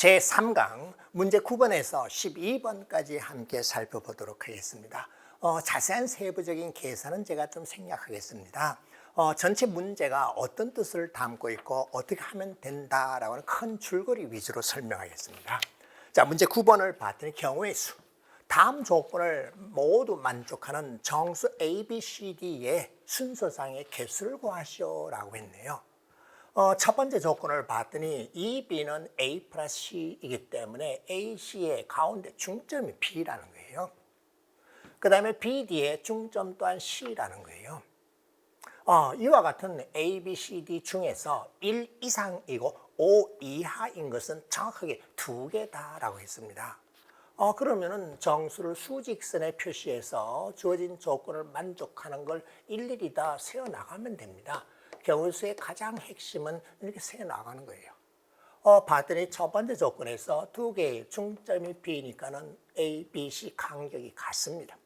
제3강 문제 9번에서 12번까지 함께 살펴보도록 하겠습니다. 자세한 세부적인 계산은 제가 좀 생략하겠습니다. 전체 문제가 어떤 뜻을 담고 있고 어떻게 하면 된다라고 하는 큰 줄거리 위주로 설명하겠습니다. 자, 문제 9번을 봤더니 경우의 수. 다음 조건을 모두 만족하는 정수 A, B, C, D의 순서상의 개수를 구하시오라고 했네요. 첫 번째 조건을 봤더니 이 B는 A 플러스 C이기 때문에 A, C의 가운데 중점이 B라는 거예요. 그 다음에 B, D의 중점 또한 C라는 거예요. 이와 같은 A, B, C, D 중에서 1 이상이고 5 이하인 것은 정확하게 두 개다라고 했습니다. 그러면은 정수를 수직선에 표시해서 주어진 조건을 만족하는 걸 일일이 다 세어나가면 됩니다. 경우수의 가장 핵심은 이렇게 세어나가는 거예요. 봤더니 첫 번째 조건에서 두 개의 중점이 B니까는 A, B, C 간격이 같습니다.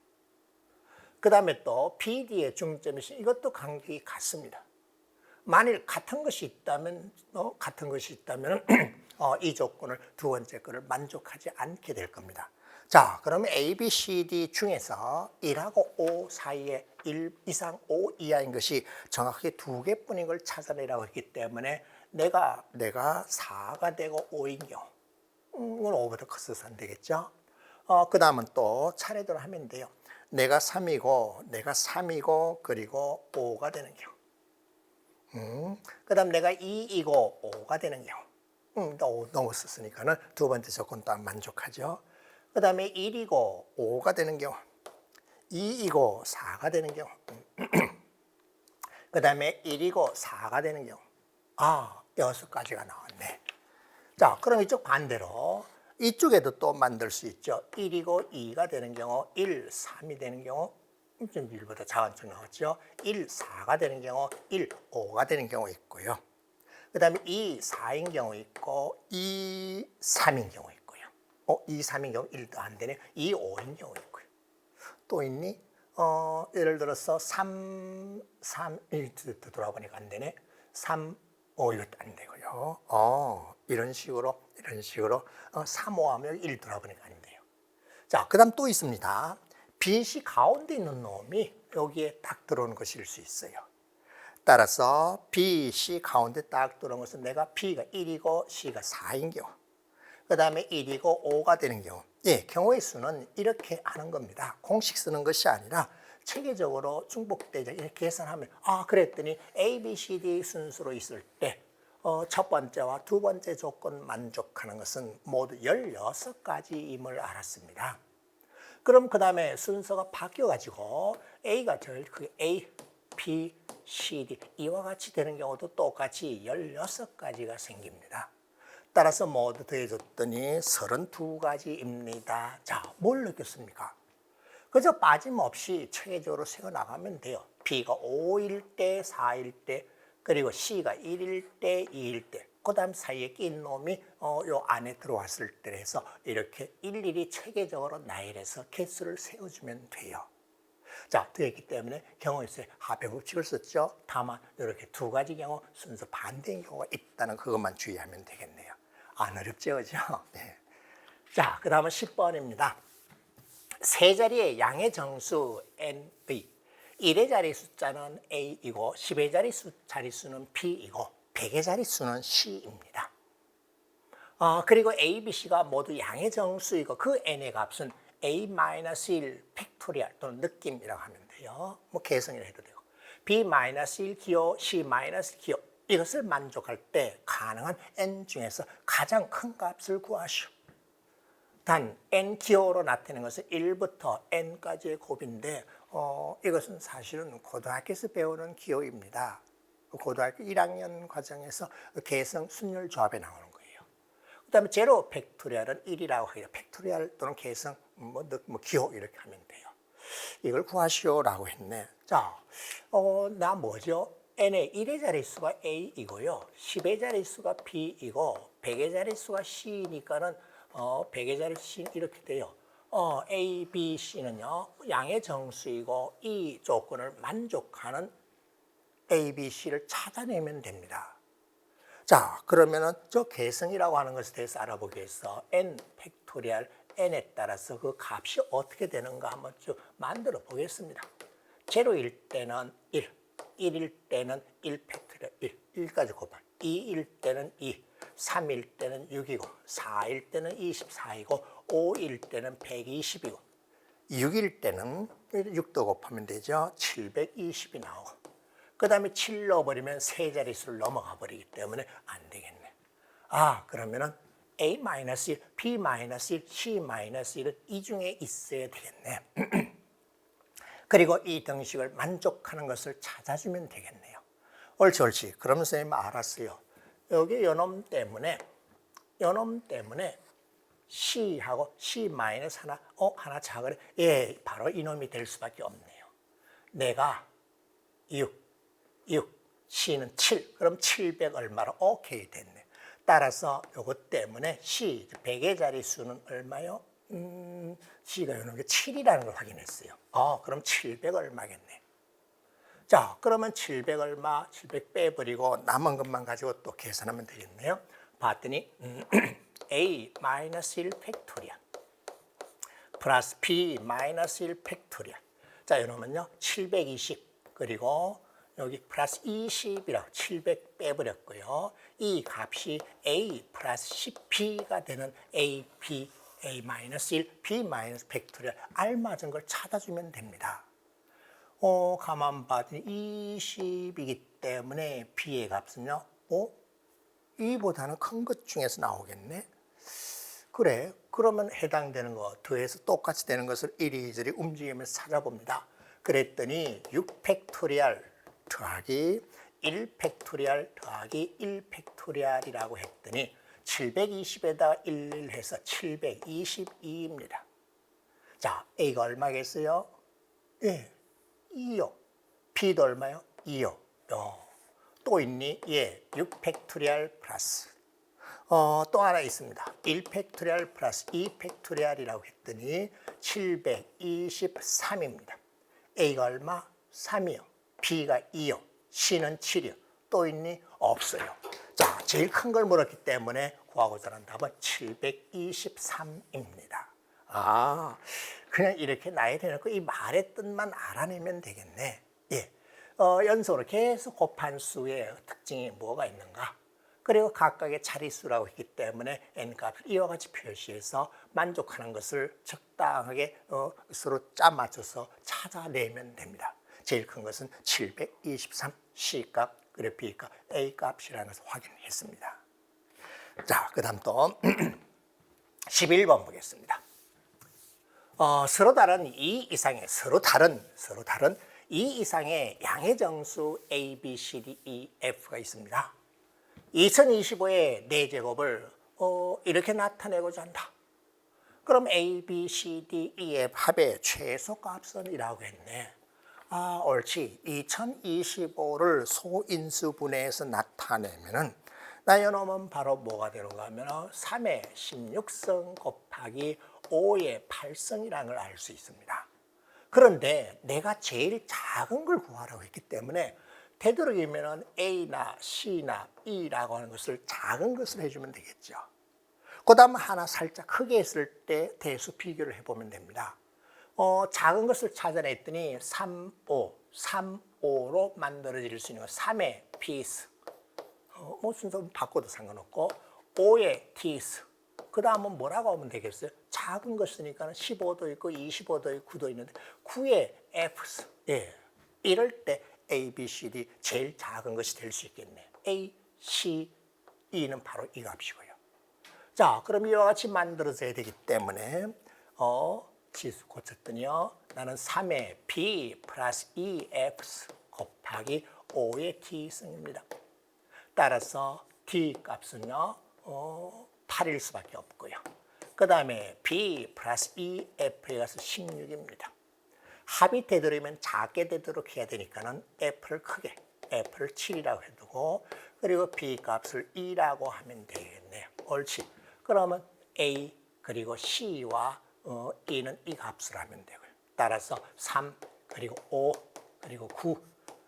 그 다음에 또 B, D의 중점이 C, 이것도 간격이 같습니다. 만일 같은 것이 있다면 이 조건을 두 번째 거를 만족하지 않게 될 겁니다. 자, 그러면 A, B, C, D 중에서 1하고 5 사이에 1 이상 5 이하인 것이 정확하게 두 개뿐인 걸 찾아내라고 했기 때문에 내가 4가 되고 5인 경우 이건 5보다 커서는 안 되겠죠. 그 다음은 또 차례대로 하면 돼요. 내가 3이고 그리고 5가 되는 경우. 그 다음 내가 2이고 5가 되는 경우. 5 넘었었으니까는 두 번째 조건 또한 만족하죠. 그 다음에 1이고 5가 되는 경우, 2이고 4가 되는 경우, 그 다음에 1이고 4가 되는 경우. 6가지가 나왔네. 자, 그럼 이쪽 반대로 이쪽에도 또 만들 수 있죠. 1이고 2가 되는 경우, 1, 3이 되는 경우, 좀 1보다 작은 쪽 나왔죠. 1, 4가 되는 경우, 1, 5가 되는 경우 있고요. 그 다음에 2, 4인 경우 있고 2, 3인 경우 있고요. 2, 3인 경우 1도 안 되네. 2, 5인 경우 있고요. 또 있니? 예를 들어서 3, 1도 돌아보니까 안 되네. 3, 5 이것도 안 되고요. 이런 식으로 3, 5 하면 1 돌아보니까 안 돼요. 자, 그 다음 또 있습니다. 빛이 가운데 있는 놈이 여기에 딱 들어오는 것일 수 있어요. 따라서 B, C 가운데 딱 들어온 것은 내가 B가 1이고 C가 4인 경우, 그 다음에 1이고 5가 되는 경우. 경우의 수는 이렇게 하는 겁니다. 공식 쓰는 것이 아니라 체계적으로 중복되죠. 이렇게 계산하면 그랬더니 A, B, C, D 순서로 있을 때 첫 번째와 두 번째 조건 만족하는 것은 모두 16가지임을 알았습니다. 그럼 그 다음에 순서가 바뀌어가지고 A가 제일 크게 A, B, C, D 이와 같이 되는 경우도 똑같이 16가지가 생깁니다. 따라서 모두 더해줬더니 32가지입니다. 자, 뭘 느꼈습니까? 그저 빠짐없이 체계적으로 세워나가면 돼요. B가 5일 때, 4일 때, 그리고 C가 1일 때, 2일 때, 그 다음 사이에 낀 놈이 요 안에 들어왔을 때 해서 이렇게 일일이 체계적으로 나열해서 개수를 세워주면 돼요. 자, 되었기 때문에 경우에서의 합의 법칙을 썼죠. 다만 이렇게 두 가지 경우 순서 반대인 경우가 있다는 그것만 주의하면 되겠네요. 안 어렵죠, 그죠? 네. 자, 그 다음은 10번입니다. 세 자리의 양의 정수 N, V. 1의 자릿수자는 A이고 10의 자릿수는 P이고 100의 자릿수는 C입니다. 그리고 A, B, C가 모두 양의 정수이고 그 N의 값은 A-1 팩토리얼 또는 느낌이라고 하면 돼요. 뭐 개성이라 해도 되고. B-1 기호, C-1 기호. 이것을 만족할 때 가능한 N 중에서 가장 큰 값을 구하시오. 단 N 기호로 나타내는 것은 1부터 N까지의 곱인데 이것은 사실은 고등학교에서 배우는 기호입니다. 고등학교 1학년 과정에서 개성 순열 조합에 나오는 거예요. 그 다음에 제로 팩토리얼은 1이라고 해요. 팩토리얼 또는 개성 기호 이렇게 하면 돼요. 이걸 구하시오라고 했네. 자, 나 뭐죠? N의 1의 자릿수가 A이고요. 10의 자릿수가 B이고 100의 자릿수가 C니까는 100의 자릿수는 이렇게 돼요. A, B, C는요. 양의 정수이고 이 조건을 만족하는 A, B, C를 찾아내면 됩니다. 자, 그러면은 저 계승이라고 하는 것에 대해서 알아보기 위해서 n 팩토리얼 n에 따라서 그 값이 어떻게 되는가 한번 쭉 만들어 보겠습니다. 제로일 때는 1, 1일 때는 1 팩토리얼 1, 1까지 곱하 2일 때는 2, 3일 때는 6이고 4일 때는 24이고 5일 때는 120이고 6일 때는 6도 곱하면 되죠. 720이 나오고 그 다음에 7 넣어버리면 세 자릿수를 넘어가 버리기 때문에 안 되겠네. 아, 그러면은 A-1, B-1, C-1은 이 중에 있어야 되겠네. 그리고 이 등식을 만족하는 것을 찾아주면 되겠네요. 옳지, 옳지. 그러면 선생님 알았어요. 여기 요놈 때문에 C하고 C-하나, 하나 작으래. 예, 바로 이놈이 될 수밖에 없네요. 내가 6, C는 7, 그럼 700 얼마로? 오케이, 됐네. 따라서 요것 때문에 C, 100의 자릿수는 얼마요? C가 요놈 게 7이라는 걸 확인했어요. 그럼 700 얼마겠네. 자, 그러면 700 얼마, 700 빼버리고 남은 것만 가지고 또 계산하면 되겠네요. 봤더니 A-1 팩토리얼 플러스 B-1 팩토리얼. 자, 이러면요 720 그리고 여기 플러스 20이라고 700 빼버렸고요. 이 값이 A 플러스 10B가 되는 AB, A-1, B- 팩토리얼 알맞은 걸 찾아주면 됩니다. 가만 봤더니 20이기 때문에 B의 값은요. 2보다는 큰 것 중에서 나오겠네. 그래, 그러면 해당되는 거 더해서 똑같이 되는 것을 이리저리 움직이면서 찾아봅니다. 그랬더니 6 팩토리얼 더하기 1 팩토리얼 더하기 1 팩토리얼이라고 했더니 720에다가 1을 해서 722입니다. 자, A가 얼마겠어요? 예, 2요. B도 얼마요? 2요. 또 있니? 예, 6 팩토리얼 플러스 또 하나 있습니다. 1 팩토리얼 플러스 2 팩토리얼이라고 했더니 723입니다. A가 얼마? 3이요. B가 2요. C는 7이요. 또 있니? 없어요. 자, 제일 큰 걸 물었기 때문에 구하고자 하는 답은 723입니다. 그냥 이렇게 나이 대놓고 이 말의 뜻만 알아내면 되겠네. 예. 연속으로 계속 곱한 수의 특징이 뭐가 있는가? 그리고 각각의 자릿수라고 했기 때문에 n값을 이와 같이 표시해서 만족하는 것을 적당하게 서로 짜맞춰서 찾아내면 됩니다. 제일 큰 것은 723 C값, 그리고 B값, A값이라는 것을 확인했습니다. 자, 그 다음 또 11번 보겠습니다. 서로 다른 2 이상의 서로 다른 2 이상의 양의 정수 A, B, C, D, E, F가 있습니다. 2025의 4제곱을 이렇게 나타내고자 한다. 그럼 A, B, C, D, E, F 합의 최소값은 이라고 했네. 옳지. 2025를 소인수분해해서 나타내면은 나 이놈은 바로 뭐가 되는가 하면 3의 16성 곱하기 5의 8성이라는 걸 알 수 있습니다. 그런데 내가 제일 작은 걸 구하라고 했기 때문에 되도록이면 A나 C나 E라고 하는 것을 작은 것을 해주면 되겠죠. 그 다음 하나 살짝 크게 했을 때 대수 비교를 해보면 됩니다. 작은 것을 찾아냈더니 3, 5로 만들어질 수 있는 거 3의 피스, 순서 바꿔도 상관없고 5의 티스, 그 다음은 뭐라고 하면 되겠어요? 작은 것이니까 15도 있고 25도 있고 9도 있는데 9의 F스. 예. 이럴 때 A, B, C, D 제일 작은 것이 될 수 있겠네. A, C, E는 바로 이 값이고요. 자, 그럼 이와 같이 만들어져야 되기 때문에 지수 고쳤더니요. 나는 3의 B 플러스 2X 곱하기 5의 T승입니다. 따라서 D 값은요. 8일 수밖에 없고요. 그 다음에 B 플러스 2F에 가서 16입니다. 합이 되도록이면 작게 되도록 해야 되니까는 F를 크게, F를 7이라고 해두고, 그리고 B 값을 2라고 하면 되겠네요. 옳지. 그러면 A 그리고 C와 E는 이 값을 하면 되고요. 따라서 3 그리고 5 그리고 9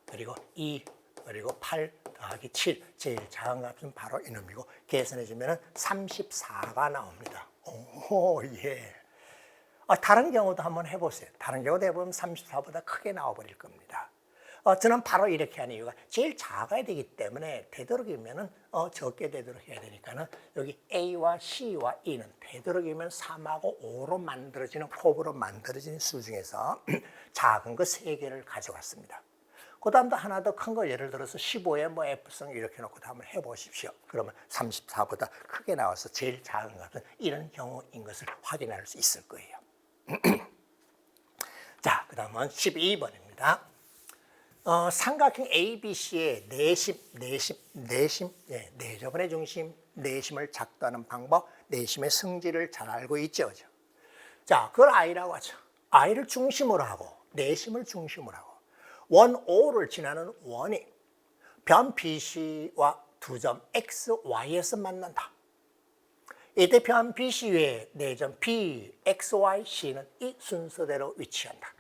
그리고 2 그리고 8 더하기 7 제일 작은 값은 바로 이놈이고 계산해 주면 34가 나옵니다. 오, 예. 다른 경우도 한번 해보세요. 다른 경우도 해보면 34보다 크게 나와버릴 겁니다. 저는 바로 이렇게 하는 이유가 제일 작아야 되기 때문에 되도록이면 적게 되도록 해야 되니까는 여기 A와 C와 E는 되도록이면 3하고 5로 만들어지는 곱으로 만들어지는 수 중에서 작은 거 3개를 가져왔습니다. 그 다음도 하나 더 큰 거 예를 들어서 15에 뭐 F성 이렇게 놓고 한번 해보십시오. 그러면 34보다 크게 나와서 제일 작은 값은 이런 경우인 것을 확인할 수 있을 거예요. 자, 그 다음은 12번입니다. 삼각형 ABC의 내접원의 중심, 내심을 작도하는 방법, 내심의 성질을 잘 알고 있죠. 그죠? 자, 그걸 I라고 하죠. I를 중심으로 하고, 내심을 중심으로 하고, 원 O를 지나는 원이 변 BC와 두 점 X, Y에서 만난다. 이때 변 BC 외에 내점 B, X, Y, C는 이 순서대로 위치한다.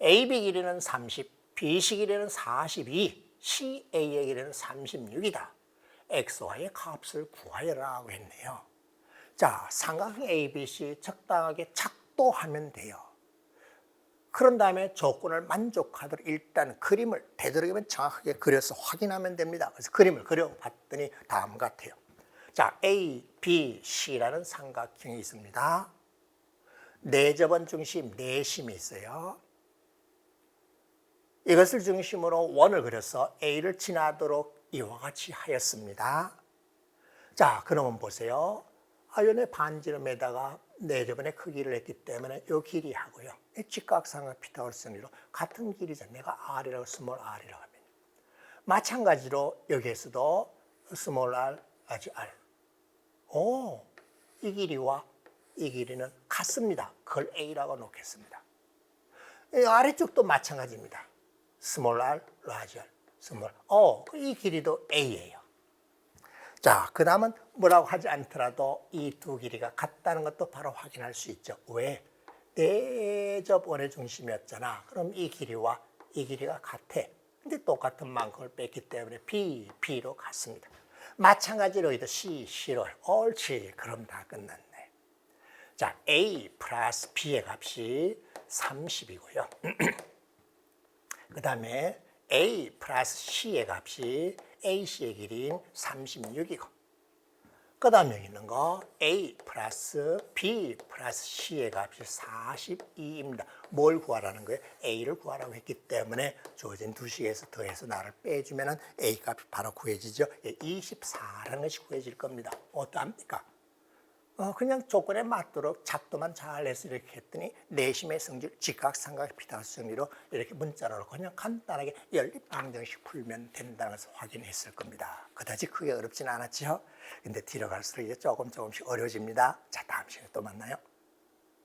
AB 길이는 30, BC 길이는 42, CA의 길이는 36이다. XY의 값을 구하여라고 했네요. 자, 삼각형 ABC 적당하게 작도하면 돼요. 그런 다음에 조건을 만족하도록 일단 그림을 되도록이면 정확하게 그려서 확인하면 됩니다. 그래서 그림을 그려봤더니 다음 같아요. 자, A, B, C라는 삼각형이 있습니다. 내접원 중심, 내심이 있어요. 이것을 중심으로 원을 그려서 A를 지나도록 이와 같이 하였습니다. 자, 그러면 보세요. 요네 반지름에다가 내접원의 크기를 했기 때문에 이 길이하고요. 직각삼각 피타고라스 정리로 같은 길이죠. 내가 R이라고 스몰 R이라고 하면. 마찬가지로 여기에서도 스몰 R, 라지 R. 오, 이 길이와 이 길이는 같습니다. 그걸 A라고 놓겠습니다. 이 아래쪽도 마찬가지입니다. 스몰 r, 라지 r, 스몰. 이 길이도 A예요. 자, 그 다음은 뭐라고 하지 않더라도 이 두 길이가 같다는 것도 바로 확인할 수 있죠. 왜? 내접원의 중심이었잖아. 그럼 이 길이와 이 길이가 같아. 근데 똑같은 만큼을 뺐기 때문에 B, B로 같습니다. 마찬가지로 여기도 C, C로 옳지. 그럼 다 끝났네. 자, A 플러스 B의 값이 30이고요. 그 다음에 A 플러스 C의 값이 AC의 길이인 36이고 그 다음에 여기 있는 거 A 플러스 B 플러스 C의 값이 42입니다. 뭘 구하라는 거예요? A를 구하라고 했기 때문에 주어진 두 식에서 더해서 나를 빼주면 A 값이 바로 구해지죠. 24라는 것이 구해질 겁니다. 어떠합니까? 그냥 조건에 맞도록 작도만 잘해서 이렇게 했더니 내심의 성질, 직각삼각 피타고라스 정리로 이렇게 문자로 그냥 간단하게 연립방정식 풀면 된다는 것을 확인했을 겁니다. 그다지 크게 어렵지는 않았죠. 근데 뒤로 갈수록 이제 조금씩 어려워집니다. 자, 다음 시간에 또 만나요.